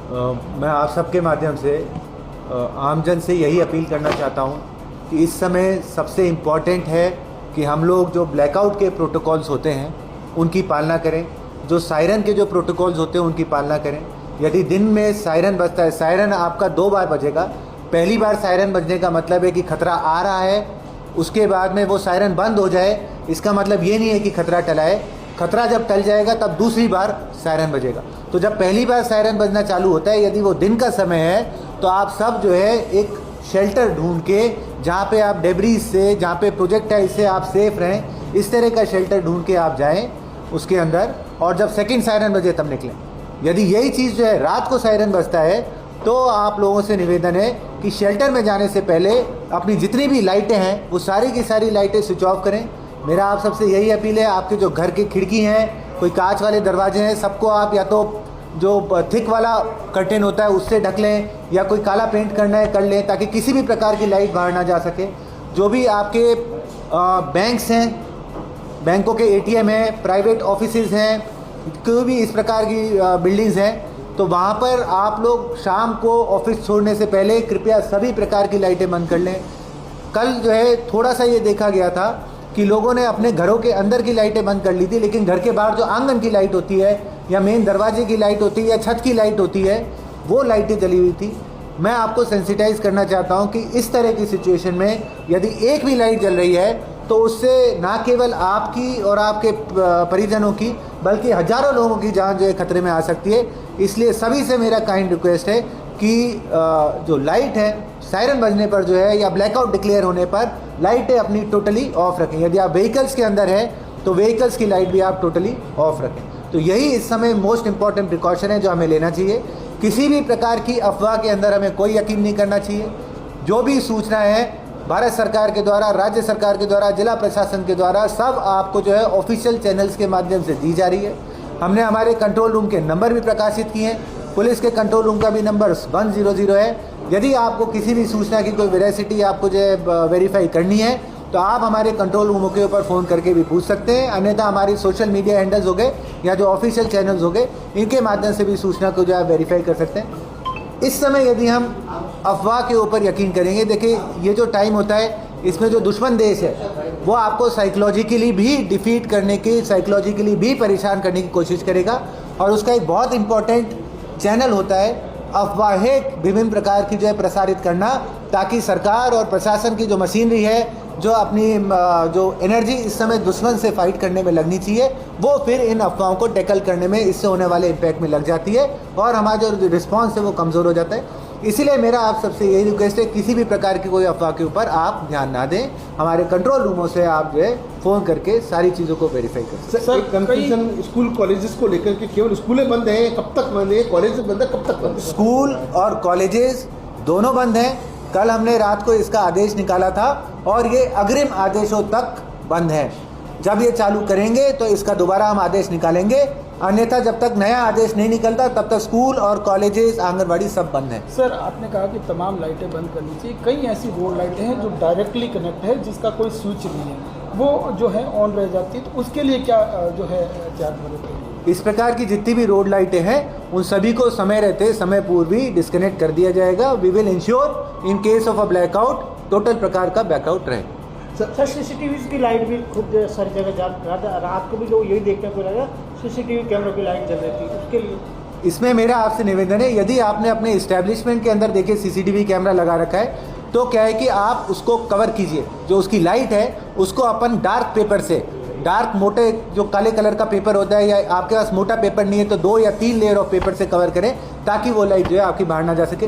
मैं आप सबके माध्यम से आमजन से यही अपील करना चाहता हूं कि इस समय सबसे इम्पॉर्टेंट है कि हम लोग जो ब्लैकआउट के प्रोटोकॉल्स होते हैं उनकी पालना करें, जो सायरन के जो प्रोटोकॉल्स होते हैं उनकी पालना करें। यदि दिन में सायरन बजता है, सायरन आपका 2 बार बजेगा। पहली बार सायरन बजने का मतलब है कि खतरा आ रहा है, उसके बाद में वो सायरन बंद हो जाए, इसका मतलब ये नहीं है कि खतरा टला है। खतरा जब टल जाएगा तब दूसरी बार सायरन बजेगा। तो जब पहली बार सायरन बजना चालू होता है, यदि वो दिन का समय है, तो आप सब जो है एक शेल्टर ढूंढ के, जहाँ पे आप डेब्रीज से, जहाँ पे प्रोजेक्टाइल से आप सेफ रहें, इस तरह का शेल्टर ढूंढ के आप जाएं उसके अंदर, और जब सेकंड सायरन बजे तब निकलें। यदि यही चीज़ जो है रात को सायरन बजता है, तो आप लोगों से निवेदन है कि शेल्टर में जाने से पहले अपनी जितनी भी लाइटें हैं वो सारी की सारी लाइटें स्विच ऑफ करें। मेरा आप सबसे यही अपील है, आपके जो घर की खिड़की हैं, कोई कांच वाले दरवाजे हैं, सबको आप या तो जो थिक वाला कर्टेन होता है उससे ढक लें, या कोई काला पेंट करना है कर लें, ताकि किसी भी प्रकार की लाइट बाहर ना जा सके। जो भी आपके बैंक्स हैं, बैंकों के एटीएम हैं, प्राइवेट ऑफिसेज हैं, कोई भी इस प्रकार की बिल्डिंग्स हैं, तो वहाँ पर आप लोग शाम को ऑफिस छोड़ने से पहले कृपया सभी प्रकार की लाइटें बंद कर लें। कल जो है थोड़ा सा ये देखा गया था कि लोगों ने अपने घरों के अंदर की लाइटें बंद कर ली थी, लेकिन घर के बाहर जो आंगन की लाइट होती है, या मेन दरवाजे की लाइट होती है, या छत की लाइट होती है, वो लाइटें जली हुई थी। मैं आपको सेंसिटाइज करना चाहता हूँ कि इस तरह की सिचुएशन में यदि एक भी लाइट जल रही है, तो उससे ना केवल आपकी और आपके परिजनों की, बल्कि हजारों लोगों की जान जो है खतरे में आ सकती है। इसलिए सभी से मेरा काइंड रिक्वेस्ट है कि जो लाइट है सायरन बजने पर जो है, या ब्लैकआउट डिक्लेयर होने पर लाइटें अपनी टोटली ऑफ रखें। यदि आप व्हीकल्स के अंदर हैं तो व्हीकल्स की लाइट भी आप टोटली ऑफ रखें। तो यही इस समय मोस्ट इंपॉर्टेंट प्रिकॉशन है जो हमें लेना चाहिए। किसी भी प्रकार की अफवाह के अंदर हमें कोई यकीन नहीं करना चाहिए। जो भी सूचना है भारत सरकार के द्वारा, राज्य सरकार के द्वारा, जिला प्रशासन के द्वारा, सब आपको जो है ऑफिशियल चैनल्स के माध्यम से दी जा रही है। हमने हमारे कंट्रोल रूम के नंबर भी प्रकाशित किए हैं। पुलिस के कंट्रोल रूम का भी नंबर 100 है। यदि आपको किसी भी सूचना की कोई वेरासिटी आपको जो है वेरीफाई करनी है, तो आप हमारे कंट्रोल रूमों के ऊपर फ़ोन करके भी पूछ सकते हैं। अन्यथा हमारी सोशल मीडिया हैंडल्स हो गए या जो ऑफिशियल चैनल्स हो गए, इनके माध्यम से भी सूचना को जो है वेरीफाई कर सकते हैं। इस समय यदि हम अफवाह के ऊपर यकीन करेंगे, देखिए ये जो टाइम होता है, इसमें जो दुश्मन देश है वो आपको साइकोलॉजिकली भी डिफीट करने की, साइकोलॉजिकली भी परेशान करने की कोशिश करेगा। और उसका एक बहुत इंपॉर्टेंट चैनल होता है अफवाहें विभिन्न प्रकार की जो है प्रसारित करना, ताकि सरकार और प्रशासन की जो मशीनरी है, जो अपनी जो एनर्जी इस समय दुश्मन से फाइट करने में लगनी चाहिए, वो फिर इन अफवाहों को टैकल करने में, इससे होने वाले इम्पैक्ट में लग जाती है, और हमारा जो रिस्पॉन्स है वो कमज़ोर हो जाता है। इसीलिए मेरा आप सबसे यही रिक्वेस्ट है, किसी भी प्रकार की कोई अफवाह के ऊपर आप ध्यान ना दें। हमारे कंट्रोल रूमों से आप जो है फ़ोन करके सारी चीज़ों को वेरीफाई करें। सर, कंफ्यूजन स्कूल कॉलेजेस को लेकर के, केवल स्कूलें बंद हैं, कब तक बंद है? कॉलेज बंद है, कब तक बंद है? स्कूल और कॉलेजेस दोनों बंद हैं। कल हमने रात को इसका आदेश निकाला था, और ये अग्रिम आदेशों तक बंद है। जब ये चालू करेंगे तो इसका दोबारा हम आदेश निकालेंगे, अन्यथा जब तक नया आदेश नहीं निकलता तब तक स्कूल और कॉलेजेस, आंगनबाड़ी सब बंद हैं। सर, आपने कहा कि तमाम लाइटें बंद करनी चाहिए। कई ऐसी रोड लाइटें हैं जो डायरेक्टली कनेक्ट है, जिसका कोई स्विच नहीं है, वो जो है ऑन रह जाती है, तो उसके लिए क्या जो है एहतियात बरतें? इस प्रकार की जितनी भी रोड लाइटें हैं उन सभी को समय रहते, समय पूर्व ही डिस्कनेक्ट कर दिया जाएगा। We will ensure in case of a blackout total प्रकार का ब्लैकआउट रहे। सर, सीसीटीवी की लाइट भी खुद सारी जगह रात को भी लोग यही देखने को लगा, सीसीटीवी कैमरों की लाइट जल रही थी, उसके लिए इसमें मेरा आपसे निवेदन है, यदि आपने अपने इस्टेब्लिशमेंट के अंदर देखे सीसीटीवी कैमरा लगा रखा है, तो क्या है कि आप उसको कवर कीजिए। जो उसकी लाइट है उसको अपन डार्क पेपर से, डार्क मोटे जो काले कलर का पेपर होता है, या आपके पास मोटा पेपर नहीं है तो 2 या 3 लेयर ऑफ पेपर से कवर करें, ताकि वो लाइट जो है आपकी बाहर ना जा सके।